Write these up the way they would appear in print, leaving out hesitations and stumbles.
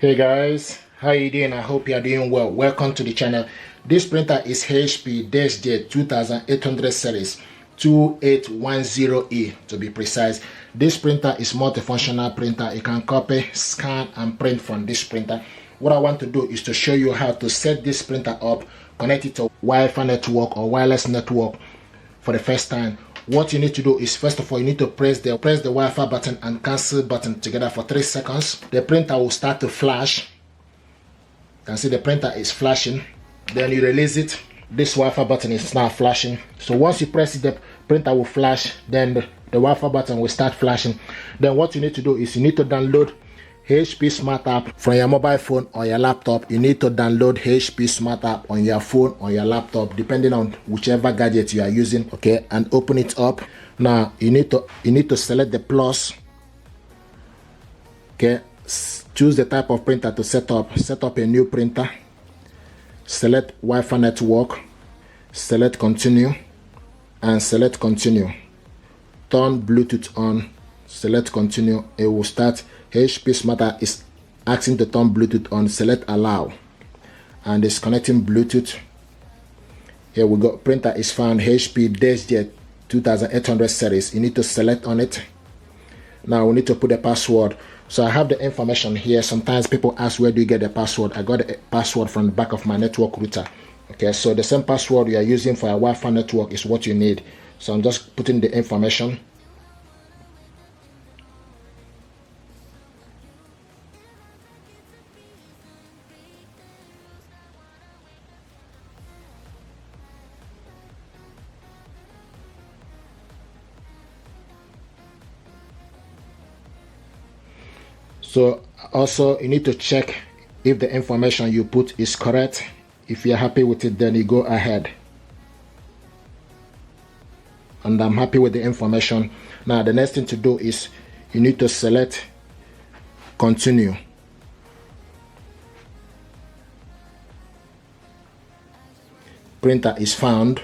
Hey guys, how you doing? I hope you are doing well. Welcome to the channel. This printer is HP Deskjet 2800 series 2810E to be precise. This printer is multifunctional printer. You can copy, scan and print from this printer. What I want to do is to show you how to set this printer up, connect it to Wi-Fi network or wireless network for the first time. What you need to do is, first of all, you need to press the Wi-Fi button and cancel button together for 3 seconds. The printer will start to flash. You can see the printer is flashing. Then you release it. This Wi-Fi button is now flashing. So once you press it, the printer will flash. Then the Wi-Fi button will start flashing. Then what you need to do is you need to download HP Smart App from your mobile phone or your laptop. You need to download HP Smart App on your phone or your laptop, depending on whichever gadget you are using. Okay, and open it up. Now you need to select the plus. Okay, choose the type of printer to set up. Set up a new printer. Select Wi-Fi network. Select continue, and select continue. Turn Bluetooth on. Select continue. It will start. HP Smart App is asking to turn Bluetooth on. Select allow, and it's connecting Bluetooth. Here we go. Printer is found. HP Deskjet 2800 series. You need to select on it. Now we need to put the password. So I have the information here. Sometimes people ask, where do you get the password? I got the password from the back of my network router. Okay, so the same password you are using for a Wi-Fi network is what you need. So I'm just putting the information. So also you need to check if the information you put is correct. If you're happy with it, then you go ahead. And I'm happy with the information. Now the next thing to do is you need to select continue. Printer is found.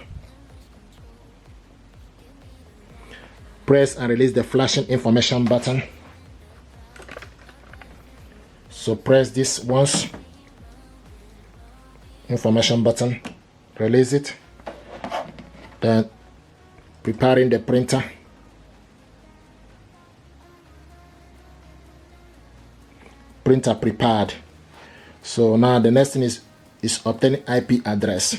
Press and release the flashing information button. So press this once, information button, release it, then preparing the printer. Printer prepared. So now the next thing is obtaining IP address.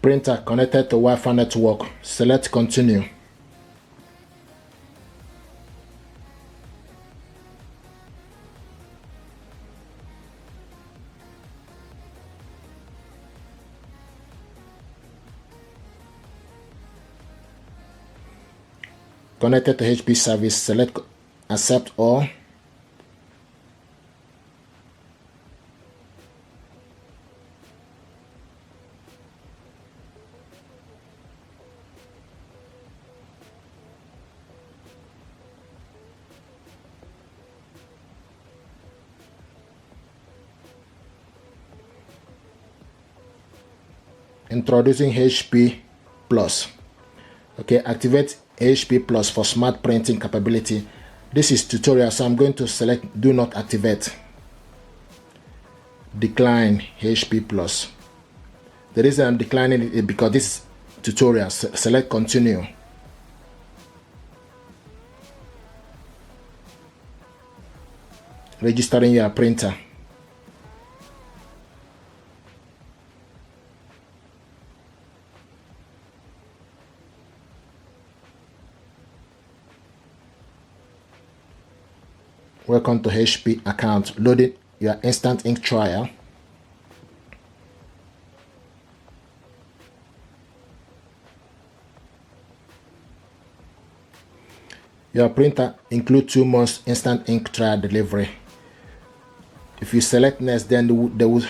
Printer connected to Wi-Fi network. Select continue. Connected to HP service. Select accept all. Introducing HP Plus. Okay, activate HP Plus for smart printing capability. This is tutorial, so I'm going to select do not activate. Decline HP Plus. The reason I'm declining it is because this is tutorial. Select continue. Registering your printer. Welcome to HP account. Loading your instant ink trial. Your printer includes 2 months instant ink trial delivery. If you select next, then they will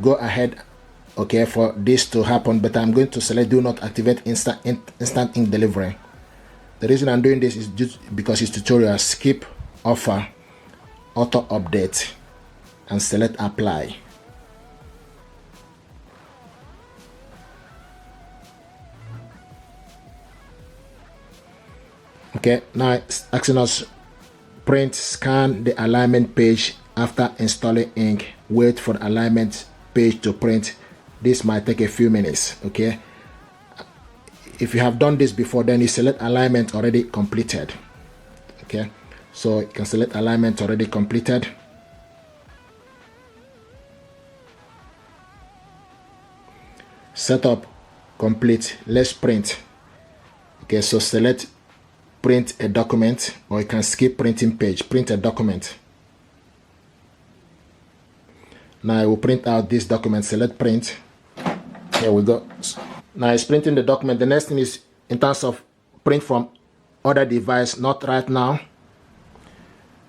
go ahead, okay, for this to happen. But I'm going to select do not activate instant ink delivery. The reason I'm doing this is just because it's tutorial. Skip offer, auto update, and select apply. Okay, now it's asking us print, scan the alignment page after installing ink. Wait for the alignment page to print. This might take a few minutes. Okay, if you have done this before, then you select alignment already completed. Okay, so you can select alignment already completed. Setup complete. Let's print. Okay, so select print a document, or you can skip printing page. Print a document. Now I will print out this document. Select print. Here we go. Now it's printing the document. The next thing is in terms of print from other device, not right now.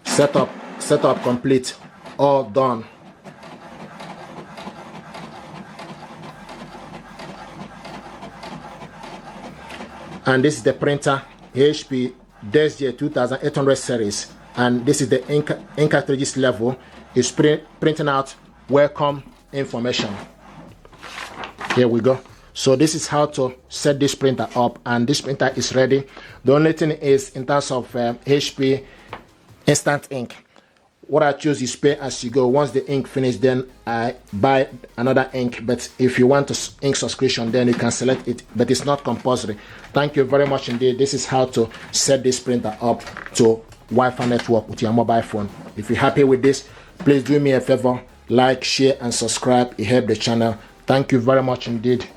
Setup complete, all done. And this is the printer, HP Deskjet 2800 series, and this is the ink cartridges level. It's printing out welcome information. Here we go. So this is how to set this printer up, and this printer is ready. The only thing is in terms of HP instant ink, what I choose is pay as you go. Once the ink finishes, then I buy another ink. But if you want to ink subscription, then you can select it, but it's not compulsory. Thank you very much indeed. This is how to set this printer up to Wi-Fi network with your mobile phone. If you're happy with this, please do me a favor, like, share and subscribe. It helps the channel. Thank you very much indeed.